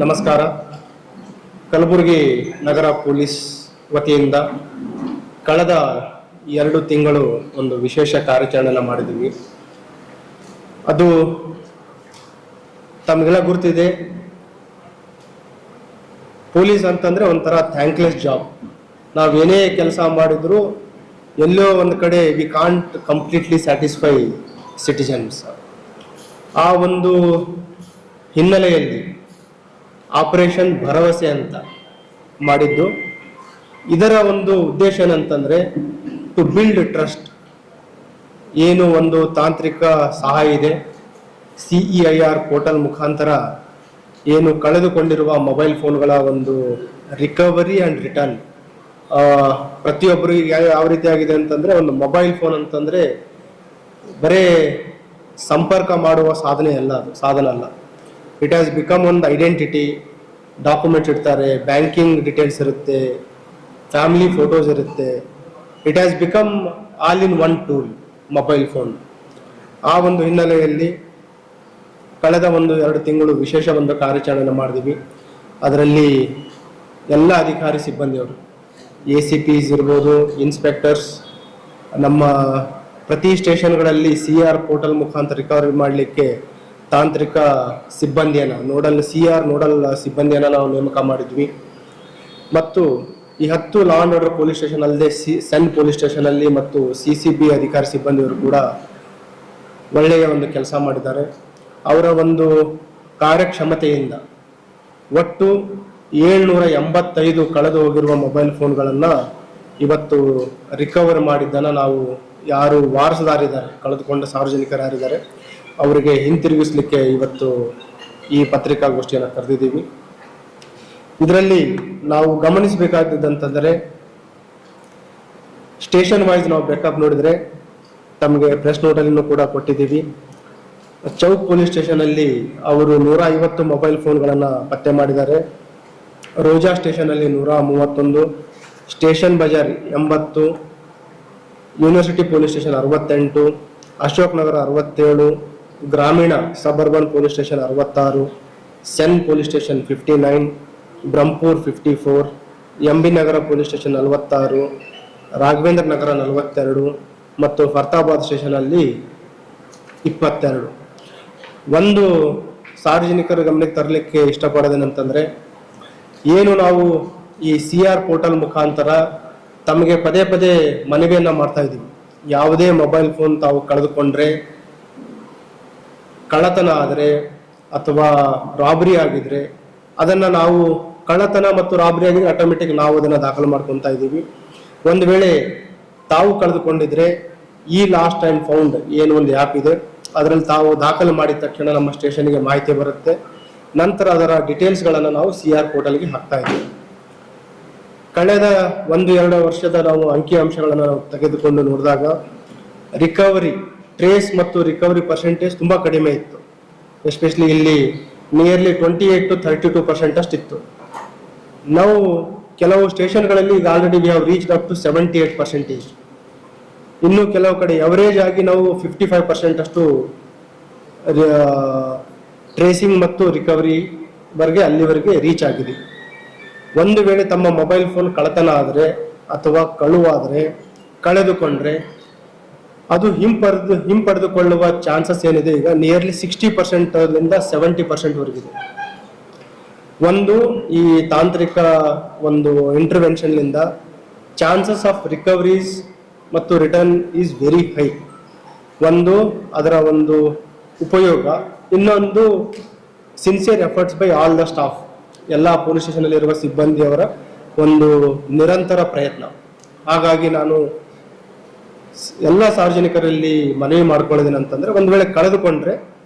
ನಮಸ್ಕಾರ. ಕಲಬುರಗಿ ನಗರ ಪೊಲೀಸ್ ವತಿಯಿಂದ ಕಳೆದ 2 ತಿಂಗಳು ಒಂದು ವಿಶೇಷ ಕಾರ್ಯಾಚರಣೆ ಮಾಡಿದ್ವಿ. ಅದು ತಮಗೆಲ್ಲ ಗುರ್ತಿದೆ. ಪೊಲೀಸ್ ಅಂತಂದ್ರೆ ಒಂಥರ ಥ್ಯಾಂಕ್ಲೆಸ್ ಜಾಬ್. ನಾವೇನೇ ಕೆಲಸ ಮಾಡಿದ್ರು ಎಲ್ಲೋ ಒಂದು ಕಡೆ we can't completely satisfy citizens. ಆ ಒಂದು ಹಿನ್ನೆಲೆಯಲ್ಲಿ ಆಪರೇಷನ್ ಭರವಸೆ ಅಂತ ಮಾಡಿದ್ದು. ಇದರ ಒಂದು ಉದ್ದೇಶ ಏನಂತಂದ್ರೆ ಟು ಬಿಲ್ಡ್ ಟ್ರಸ್ಟ್. ಏನು ಒಂದು ತಾಂತ್ರಿಕ ಸಹಾಯ ಇದೆ, CEIR ಪೋರ್ಟಲ್ ಮುಖಾಂತರ ಏನು ಕಳೆದುಕೊಂಡಿರುವ ಮೊಬೈಲ್ ಫೋನ್ಗಳ ಒಂದು ರಿಕವರಿ ಆ್ಯಂಡ್ ರಿಟರ್ನ್. ಪ್ರತಿಯೊಬ್ಬರಿಗೆ ಯಾವ ರೀತಿ ಆಗಿದೆ ಅಂತಂದ್ರೆ, ಒಂದು ಮೊಬೈಲ್ ಫೋನ್ ಅಂತಂದ್ರೆ ಬರೇ ಸಂಪರ್ಕ ಮಾಡುವ ಸಾಧನ ಅಲ್ಲ. ಇಟ್ ಹ್ಯಾಸ್ ಬಿಕಮ್ ಒಂದು ಐಡೆಂಟಿಟಿ. ಡಾಕ್ಯುಮೆಂಟ್ಸ್ ಇಡ್ತಾರೆ, ಬ್ಯಾಂಕಿಂಗ್ ಡೀಟೇಲ್ಸ್ ಇರುತ್ತೆ, ಫ್ಯಾಮಿಲಿ ಫೋಟೋಸ್ ಇರುತ್ತೆ. It has become all in one tool, mobile phone. ಆ ಒಂದು ಹಿನ್ನೆಲೆಯಲ್ಲಿ ಕಳೆದ 1-2 ತಿಂಗಳು ವಿಶೇಷ ಒಂದು ಕಾರ್ಯಾಚರಣೆ ಮಾಡಿದ್ವಿ. ಅದರಲ್ಲಿ ಎಲ್ಲ ಅಧಿಕಾರಿ ಸಿಬ್ಬಂದಿಯವರು, ACPs ಇರ್ಬೋದು, ಇನ್ಸ್ಪೆಕ್ಟರ್ಸ್, ನಮ್ಮ ಪ್ರತಿ ಸ್ಟೇಷನ್ಗಳಲ್ಲಿ CR ಪೋರ್ಟಲ್ ಮುಖಾಂತರ ರಿಕವರಿ ಮಾಡಲಿಕ್ಕೆ ತಾಂತ್ರಿಕ ಸಿಬ್ಬಂದಿಯನ್ನು ನೋಡಲ್ ಸಿಬ್ಬಂದಿಯನ್ನು ನಾವು ನೇಮಕ ಮಾಡಿದ್ವಿ. ಮತ್ತು ಈ 10 law and order police station ಅಲ್ಲದೆ ಸೆನ್ ಪೊಲೀಸ್ ಸ್ಟೇಷನ್ ಅಲ್ಲಿ ಮತ್ತು CCB ಅಧಿಕಾರಿ ಸಿಬ್ಬಂದಿಯವರು ಕೂಡ ಒಳ್ಳೆಯ ಒಂದು ಕೆಲಸ ಮಾಡಿದ್ದಾರೆ. ಅವರ ಒಂದು ಕಾರ್ಯಕ್ಷಮತೆಯಿಂದ ಒಟ್ಟು 785 ಕಳೆದು ಹೋಗಿರುವ ಮೊಬೈಲ್ ಫೋನ್ಗಳನ್ನು ಇವತ್ತು ರಿಕವರ್ ಮಾಡಿದ್ದನ್ನು ನಾವು ಯಾರು ವಾರಸುದಾರಿದ್ದಾರೆ, ಕಳೆದುಕೊಂಡ ಸಾರ್ವಜನಿಕರು ಯಾರಿದ್ದಾರೆ ಅವರಿಗೆ ಹಿಂತಿರುಗಿಸ್ಲಿಕ್ಕೆ ಇವತ್ತು ಈ ಪತ್ರಿಕಾಗೋಷ್ಠಿಯನ್ನು ಕರೆದಿದ್ದೀವಿ. ಇದರಲ್ಲಿ ನಾವು ಗಮನಿಸಬೇಕಾದಂತಂದರೆ, ಸ್ಟೇಷನ್ ವೈಸ್ ನಾವು ಬ್ಯಾಕಪ್ ನೋಡಿದ್ರೆ ತಮಗೆ ಪ್ರೆಸ್ ನೋಟನ್ನು ಕೂಡ ಕೊಟ್ಟಿದ್ದೀವಿ. ಚೌಕ್ ಪೊಲೀಸ್ ಸ್ಟೇಷನ್ ಅಲ್ಲಿ ಅವರು 150 ಮೊಬೈಲ್ ಫೋನ್ಗಳನ್ನು ಪತ್ತೆ ಮಾಡಿದ್ದಾರೆ. ರೋಜಾ ಸ್ಟೇಷನ್ ಅಲ್ಲಿ 131, station Bazaar 80, university police station 68, Ashok Nagar 67, ಗ್ರಾಮೀಣ suburban police station 66, CEN police station 59, Brahmapur 54, MB Nagar police station 46, Raghavendra Nagar 42 ಮತ್ತು ಫರ್ತಾಬಾದ್ ಸ್ಟೇಷನ್ ಅಲ್ಲಿ 22. ಒಂದು ಸಾರ್ವಜನಿಕರ ಗಮನಕ್ಕೆ ತರಲಿಕ್ಕೆ ಇಷ್ಟಪಡೋದೇನಂತಂದ್ರೆ, ಏನು ನಾವು ಈ CR ಪೋರ್ಟಲ್ ಮುಖಾಂತರ ತಮಗೆ ಪದೇ ಪದೇ ಮನವಿಯನ್ನ ಮಾಡ್ತಾ ಇದ್ದೀವಿ. ಯಾವುದೇ ಮೊಬೈಲ್ ಫೋನ್ ತಾವು ಕಳೆದುಕೊಂಡ್ರೆ, ಕಳ್ಳತನ ಆದರೆ ಅಥವಾ ರಾಬರಿ ಆಗಿದ್ರೆ ಅದನ್ನ ನಾವು ಕಳ್ಳತನ ಮತ್ತು ರಾಬರಿ ಆಗಿದ್ರೆ ಆಟೋಮೆಟಿಕ್ ನಾವು ಅದನ್ನ ದಾಖಲು ಮಾಡ್ಕೊತಾ ಇದ್ದೀವಿ. ಒಂದು ವೇಳೆ ತಾವು ಕಳೆದುಕೊಂಡಿದ್ರೆ ಈ ಲಾಸ್ಟ್ ಅಂಡ್ ಫೌಂಡ್ ಏನು ಒಂದು ಆ್ಯಪ್ ಇದೆ, ಅದರಲ್ಲಿ ತಾವು ದಾಖಲು ಮಾಡಿದ ತಕ್ಷಣ ನಮ್ಮ ಸ್ಟೇಷನ್ಗೆ ಮಾಹಿತಿ ಬರುತ್ತೆ. ನಂತರ ಅದರ ಡೀಟೇಲ್ಸ್ಗಳನ್ನು ನಾವು CR ಪೋರ್ಟಲ್ಗೆ ಹಾಕ್ತಾ ಇದ್ದೀವಿ. ಕಳೆದ 1-2 ವರ್ಷದ ನಾವು ಅಂಕಿಅಂಶಗಳನ್ನು ನಾವು ತೆಗೆದುಕೊಂಡು ನೋಡಿದಾಗ ರಿಕವರಿ ಟ್ರೇಸ್ ಮತ್ತು ರಿಕವರಿ ಪರ್ಸೆಂಟೇಜ್ ತುಂಬ ಕಡಿಮೆ ಇತ್ತು. ಎಸ್ಪೆಷಲಿ ಇಲ್ಲಿ ನಿಯರ್ಲಿ 28 to 32% ಅಷ್ಟಿತ್ತು. ನಾವು ಕೆಲವು ಸ್ಟೇಷನ್ಗಳಲ್ಲಿ ಈಗ already we have reached up to 78%. ಇನ್ನು ಕೆಲವು ಕಡೆ ಎವರೇಜ್ ಆಗಿ ನಾವು 55% ಅಷ್ಟು ಟ್ರೇಸಿಂಗ್ ಮತ್ತು ರಿಕವರಿ ಅಲ್ಲಿವರೆಗೆ ರೀಚ್ ಆಗಿದೆ. ಒಂದು ವೇಳೆ ತಮ್ಮ ಮೊಬೈಲ್ ಫೋನ್ ಕಳ್ಳತನ ಆದರೆ ಅಥವಾ ಕಳುವಾದರೆ, ಕಳೆದುಕೊಂಡ್ರೆ ಅದು ಹಿಂಪಡೆದುಕೊಳ್ಳುವ ಚಾನ್ಸಸ್ ಏನಿದೆ ಈಗ ನಿಯರ್ಲಿ 60%ದಿಂದ 70% ವರೆಗಿದೆ. ಒಂದು ಈ ತಾಂತ್ರಿಕ ಒಂದು ಇಂಟರ್ವೆನ್ಷನ್ನಿಂದ ಚಾನ್ಸಸ್ ಆಫ್ ರಿಕವರೀಸ್ ಮತ್ತು ರಿಟರ್ನ್ ಈಸ್ ವೆರಿ ಹೈ. ಒಂದು ಅದರ ಒಂದು ಉಪಯೋಗ, ಇನ್ನೊಂದು sincere efforts by all the staff, ಎಲ್ಲ ಪೊಲೀಸ್ ಸ್ಟೇಷನಲ್ಲಿ ಇರುವ ಸಿಬ್ಬಂದಿಯವರ ಒಂದು ನಿರಂತರ ಪ್ರಯತ್ನ. ಹಾಗಾಗಿ ನಾನು ಎಲ್ಲ ಸಾರ್ವಜನಿಕರಲ್ಲಿ ಮನವಿ ಮಾಡ್ಕೊಳ್ಳೋದೇನಂತಂದ್ರೆ, ಒಂದು ವೇಳೆ ಕಳೆದುಕೊಂಡ್ರೆ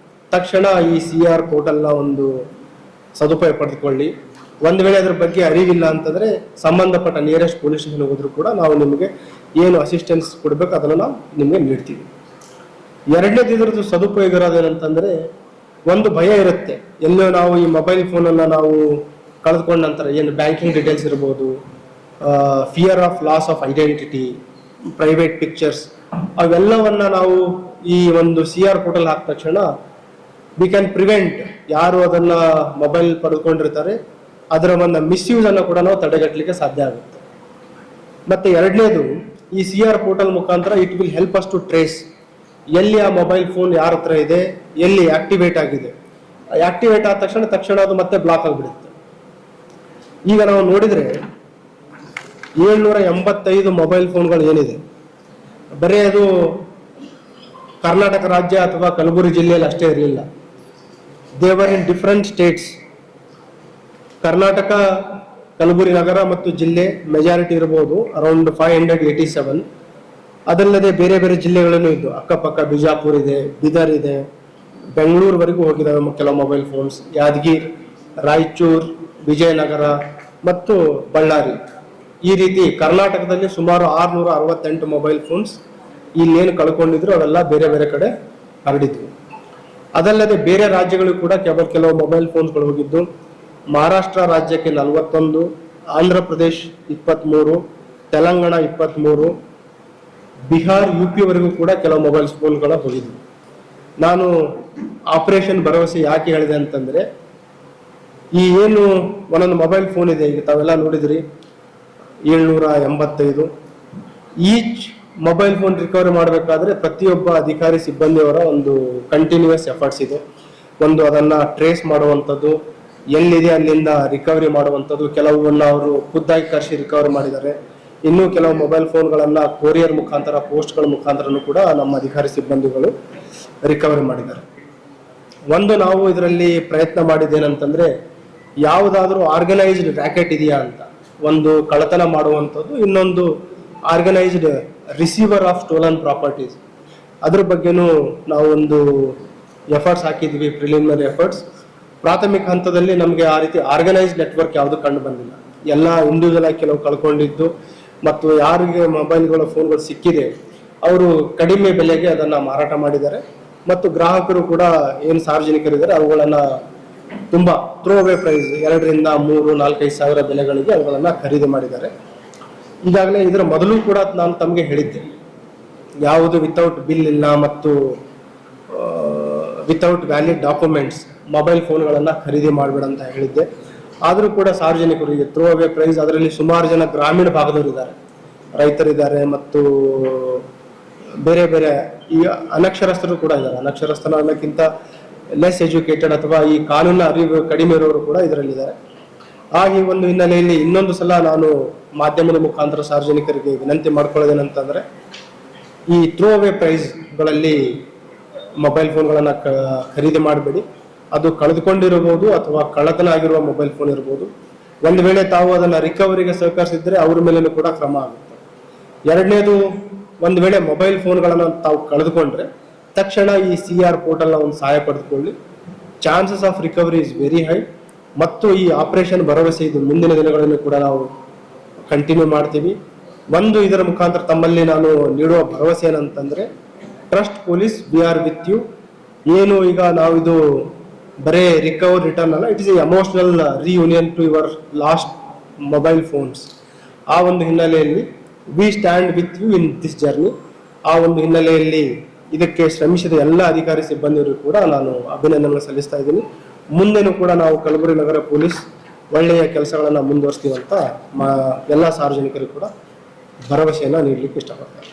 ತಕ್ಷಣ ಈ CR ಪೋರ್ಟಲ್ನ ಒಂದು ಸದುಪಯೋಗ ಪಡೆದುಕೊಳ್ಳಿ. ಒಂದು ವೇಳೆ ಅದ್ರ ಬಗ್ಗೆ ಅರಿವಿಲ್ಲ ಅಂತಂದ್ರೆ ಸಂಬಂಧಪಟ್ಟ ನಿಯರೆಸ್ಟ್ ಪೊಲೀಸ್ ಸ್ಟೇಷನ್ ಹೋದ್ರೂ ಕೂಡ ನಾವು ನಿಮಗೆ ಏನು ಅಸಿಸ್ಟೆನ್ಸ್ ಕೊಡಬೇಕು ಅದನ್ನು ನಾವು ನಿಮಗೆ ನೀಡ್ತೀವಿ. ಎರಡನೇದು ಇದ್ರದ್ದು ಸದುಪಯೋಗ ಇರೋದೇನಂತಂದ್ರೆ, ಒಂದು ಭಯ ಇರುತ್ತೆ. ಎಲ್ಲೋ ನಾವು ಈ ಮೊಬೈಲ್ ಫೋನನ್ನು ನಾವು ಕಳೆದುಕೊಂಡ ನಂತರ ಏನು ಬ್ಯಾಂಕಿಂಗ್ ಡೀಟೇಲ್ಸ್ ಇರ್ಬೋದು, fear of loss of identity, private pictures, ಅವೆಲ್ಲವನ್ನ ನಾವು ಈ ಒಂದು CR ಪೋರ್ಟಲ್ ಹಾಕಿದ ತಕ್ಷಣ ವಿ ಕ್ಯಾನ್ ಪ್ರಿವೆಂಟ್ ಯಾರು ಅದನ್ನ ಮೊಬೈಲ್ ಪಡೆದುಕೊಂಡಿರ್ತಾರೆ ಅದರ ಒಂದು ಮಿಸ್ಯೂಸ್ ಅನ್ನು ಕೂಡ ನಾವು ತಡೆಗಟ್ಟಲಿಕ್ಕೆ ಸಾಧ್ಯ ಆಗುತ್ತೆ. ಮತ್ತೆ ಎರಡನೇದು, ಈ CR ಪೋರ್ಟಲ್ ಮುಖಾಂತರ it will help us to trace ಎಲ್ಲಿ ಆ ಮೊಬೈಲ್ ಫೋನ್ ಯಾರ ಹತ್ರ ಇದೆ, ಎಲ್ಲಿ ಆಕ್ಟಿವೇಟ್ ಆಗಿದೆ. ಆಕ್ಟಿವೇಟ್ ಆದ ತಕ್ಷಣ ಅದು ಮತ್ತೆ ಬ್ಲಾಕ್ ಆಗಿಬಿಡುತ್ತೆ. ಈಗ ನಾವು ನೋಡಿದ್ರೆ 785 ಮೊಬೈಲ್ ಫೋನ್ಗಳು ಏನಿದೆ, ಬರೀ ಅದು ಕರ್ನಾಟಕ ರಾಜ್ಯ ಅಥವಾ ಕಲಬುರಗಿ ಜಿಲ್ಲೆಯಲ್ಲಿ ಅಷ್ಟೇ ಇರಲಿಲ್ಲ. They are in different states. Karnataka, Kalaburagi ನಗರ ಮತ್ತು ಜಿಲ್ಲೆ ಮೆಜಾರಿಟಿ ಇರಬಹುದು, ಅರೌಂಡ್ 587. ಅದಲ್ಲದೆ ಬೇರೆ ಬೇರೆ ಜಿಲ್ಲೆಗಳಲ್ಲೂ ಇದ್ದು, ಅಕ್ಕಪಕ್ಕ ಬಿಜಾಪುರ ಇದೆ, ಬೀದರ್ ಇದೆ, ಬೆಂಗಳೂರುವರೆಗೂ ಹೋಗಿದ್ದಾವೆ ಕೆಲವು ಮೊಬೈಲ್ ಫೋನ್ಸ್. ಯಾದಗಿರ್, ರಾಯಚೂರು, ವಿಜಯನಗರ ಮತ್ತು ಬಳ್ಳಾರಿ. ಈ ರೀತಿ ಕರ್ನಾಟಕದಲ್ಲಿ ಸುಮಾರು 668 ಮೊಬೈಲ್ ಫೋನ್ಸ್ ಇಲ್ಲೇನು ಕಳ್ಕೊಂಡಿದ್ರು ಅವೆಲ್ಲ ಬೇರೆ ಬೇರೆ ಕಡೆ ಹರಡಿದ್ವು. ಅದಲ್ಲದೆ ಬೇರೆ ರಾಜ್ಯಗಳು ಕೂಡ ಕೆಲವು ಮೊಬೈಲ್ ಫೋನ್ಸ್ಗಳು ಹೋಗಿದ್ದು. ಮಹಾರಾಷ್ಟ್ರ ರಾಜ್ಯಕ್ಕೆ 41, ಆಂಧ್ರ ಪ್ರದೇಶ್ 23, ತೆಲಂಗಾಣ 23, ಬಿಹಾರ್, UP ವರೆಗೂ ಕೂಡ ಕೆಲವು ಮೊಬೈಲ್ ಫೋನ್ಗಳು ಹೋಗಿದ್ವು. ನಾನು ಆಪರೇಷನ್ ಭರವಸೆ ಯಾಕೆ ಹೇಳಿದೆ ಅಂತಂದ್ರೆ, ಈ ಏನು ಒಂದೊಂದು ಮೊಬೈಲ್ ಫೋನ್ ಇದೆ, ಈಗ ತಾವೆಲ್ಲ ನೋಡಿದ್ರಿ 785. ಈಚ್ ಮೊಬೈಲ್ ಫೋನ್ ರಿಕವರಿ ಮಾಡಬೇಕಾದ್ರೆ ಪ್ರತಿಯೊಬ್ಬ ಅಧಿಕಾರಿ ಸಿಬ್ಬಂದಿಯವರ ಒಂದು ಕಂಟಿನ್ಯೂಸ್ ಎಫರ್ಟ್ಸ್ ಇದೆ. ಒಂದು ಅದನ್ನ ಟ್ರೇಸ್ ಮಾಡುವಂಥದ್ದು, ಎಲ್ಲಿದೆ ಅಲ್ಲಿಂದ ರಿಕವರಿ ಮಾಡುವಂಥದ್ದು. ಕೆಲವನ್ನ ಅವರು ಖುದ್ದಾಗಿ ಕರೆಸಿ ರಿಕವರಿ ಮಾಡಿದ್ದಾರೆ. ಇನ್ನೂ ಕೆಲವು ಮೊಬೈಲ್ ಫೋನ್ಗಳನ್ನ ಕೊರಿಯರ್ ಮುಖಾಂತರ, ಪೋಸ್ಟ್ಗಳ ಮುಖಾಂತರನೂ ಕೂಡ ನಮ್ಮ ಅಧಿಕಾರಿ ಸಿಬ್ಬಂದಿಗಳು ರಿಕವರಿ ಮಾಡಿದ್ದಾರೆ. ಒಂದು ನಾವು ಇದರಲ್ಲಿ ಪ್ರಯತ್ನ ಮಾಡಿದ್ದೇನಂತಂದ್ರೆ, ಯಾವುದಾದ್ರೂ ಆರ್ಗನೈಸ್ಡ್ ರ್ಯಾಕೆಟ್ ಇದೆಯಾ ಅಂತ, ಒಂದು ಕಳ್ಳತನ ಮಾಡುವಂಥದ್ದು, ಇನ್ನೊಂದು organised receiver of stolen properties, ಅದ್ರ ಬಗ್ಗೆನೂ ನಾವು ಒಂದು ಎಫರ್ಟ್ಸ್ ಹಾಕಿದ್ವಿ, ಪ್ರಿಲಿಮಿನರಿ ಎಫರ್ಟ್ಸ್. ಪ್ರಾಥಮಿಕ ಹಂತದಲ್ಲಿ ನಮಗೆ ಆ ರೀತಿ ಆರ್ಗನೈಸ್ಡ್ ನೆಟ್ವರ್ಕ್ ಯಾವುದು ಕಂಡು ಬಂದಿಲ್ಲ. ಎಲ್ಲ ಇಂಡಿವಿಜುವಲ್ ಆಗಿ ಕೆಲವು ಕಳ್ಕೊಂಡಿದ್ದು, ಮತ್ತು ಯಾರಿಗೆ ಮೊಬೈಲ್ಗಳು, ಫೋನ್ಗಳು ಸಿಕ್ಕಿದೆ ಅವರು ಕಡಿಮೆ ಬೆಲೆಗೆ ಅದನ್ನ ಮಾರಾಟ ಮಾಡಿದ್ದಾರೆ. ಮತ್ತು ಗ್ರಾಹಕರು ಕೂಡ ಏನು ಸಾರ್ವಜನಿಕರಿದ್ದಾರೆ ಅವುಗಳನ್ನ ತುಂಬಾ ಥ್ರೋ ಅವೇ ಪ್ರೈಸ್ 2 ರಿಂದ 3, 4, 5 ಸಾವಿರ ಬೆಲೆಗಳಿಗೆ ಅವುಗಳನ್ನ ಖರೀದಿ ಮಾಡಿದ್ದಾರೆ. ಈಗಾಗಲೇ ಇದರ ಮೊದಲು ಕೂಡ ನಾನು ತಮಗೆ ಹೇಳಿದ್ದೆ, ಯಾವುದು ವಿತೌಟ್ ಬಿಲ್ ಇಲ್ಲ ಮತ್ತು ವಿತೌಟ್ ವ್ಯಾಲಿಡ್ ಡಾಕ್ಯುಮೆಂಟ್ಸ್ ಮೊಬೈಲ್ ಫೋನ್ಗಳನ್ನ ಖರೀದಿ ಮಾಡಬೇಡ ಅಂತ ಹೇಳಿದ್ದೆ. ಆದರೂ ಕೂಡ ಸಾರ್ವಜನಿಕರಿಗೆ ಥ್ರೋ ಅವೇ ಪ್ರೈಸ್, ಅದರಲ್ಲಿ ಸುಮಾರು ಜನ ಗ್ರಾಮೀಣ ಭಾಗದವರು ಇದ್ದಾರೆ, ರೈತರಿದ್ದಾರೆ ಮತ್ತು ಬೇರೆ ಬೇರೆ ಈ ಅನಕ್ಷರಸ್ಥರು ಕೂಡ ಇದ್ದಾರೆ. ಅನಕ್ಷರಸ್ಥನ ಅನ್ನೋಕ್ಕಿಂತ ಲೆಸ್ ಎಜುಕೇಟೆಡ್ ಅಥವಾ ಈ ಕಾನೂನಿನ ಅರಿವು ಕಡಿಮೆ ಇರೋರು ಕೂಡ ಇದರಲ್ಲಿದ್ದಾರೆ. ಈ ಒಂದು ಹಿನ್ನೆಲೆಯಲ್ಲಿ ಇನ್ನೊಂದು ಸಲ ನಾನು ಮಾಧ್ಯಮದ ಮುಖಾಂತರ ಸಾರ್ವಜನಿಕರಿಗೆ ವಿನಂತಿ ಮಾಡ್ಕೊಳ್ಳೋದೇನಂತಂದ್ರೆ, ಈ ಥ್ರೋ ಅವೇ ಪ್ರೈಸ್ಗಳಲ್ಲಿ ಮೊಬೈಲ್ ಫೋನ್ಗಳನ್ನ ಖರೀದಿ ಮಾಡಬೇಡಿ. ಅದು ಕಳೆದುಕೊಂಡಿರಬಹುದು ಅಥವಾ ಕಳ್ಳತನ ಆಗಿರುವ ಮೊಬೈಲ್ ಫೋನ್ ಇರಬಹುದು. ಒಂದು ವೇಳೆ ತಾವು ಅದನ್ನ ರಿಕವರಿಗೆ ಸಹಕರಿಸಿದ್ರೆ ಅವ್ರ ಮೇಲೂ ಕೂಡ ಕ್ರಮ ಆಗುತ್ತೆ. ಎರಡನೇದು, ಒಂದು ವೇಳೆ ಮೊಬೈಲ್ ಫೋನ್ಗಳನ್ನ ತಾವು ಕಳೆದುಕೊಂಡ್ರೆ ತಕ್ಷಣ ಈ CR ಪೋರ್ಟಲ್ನ ಒಂದು ಸಹಾಯ ಪಡೆದುಕೊಳ್ಳಿ. Chances of recovery is very high. ಮತ್ತು ಈ ಆಪರೇಷನ್ ಭರವಸೆ ಇದು ಮುಂದಿನ ದಿನಗಳಲ್ಲಿ ಕೂಡ ನಾವು ಕಂಟಿನ್ಯೂ ಮಾಡ್ತೀವಿ. ಒಂದು ಇದರ ಮುಖಾಂತರ ತಮ್ಮಲ್ಲಿ ನಾನು ನೀಡುವ ಭರವಸೆ ಏನಂತಂದ್ರೆ, trust police, we are with you. ಏನು ಈಗ ನಾವು ಇದು ಬರೇ ರಿಕವರ್ ರಿಟರ್ನ್ ಅಲ್ಲ, it is a emotional reunion to your lost mobile phones. ಆ ಒಂದು ಹಿನ್ನೆಲೆಯಲ್ಲಿ we stand with you in this journey. ಆ ಒಂದು ಹಿನ್ನೆಲೆಯಲ್ಲಿ ಇದಕ್ಕೆ ಶ್ರಮಿಸಿದ ಎಲ್ಲ ಅಧಿಕಾರಿ ಸಿಬ್ಬಂದಿಯವರು ಕೂಡ ನಾನು ಅಭಿನಂದನೆ ಸಲ್ಲಿಸ್ತಾ ಇದ್ದೀನಿ. ಮುಂದೆನೂ ಕೂಡ ನಾವು ಕಲಬುರಗಿ ನಗರ ಪೊಲೀಸ್ ಒಳ್ಳೆಯ ಕೆಲಸಗಳನ್ನ ಮುಂದುವರಿಸ್ತೀವಿ ಅಂತ ಎಲ್ಲ ಸಾರ್ವಜನಿಕರಿಗೂ ಕೂಡ ಭರವಸೆಯನ್ನ ನೀಡಲಿಕ್ಕೆ ಇಷ್ಟಪಡ್ತಾರೆ.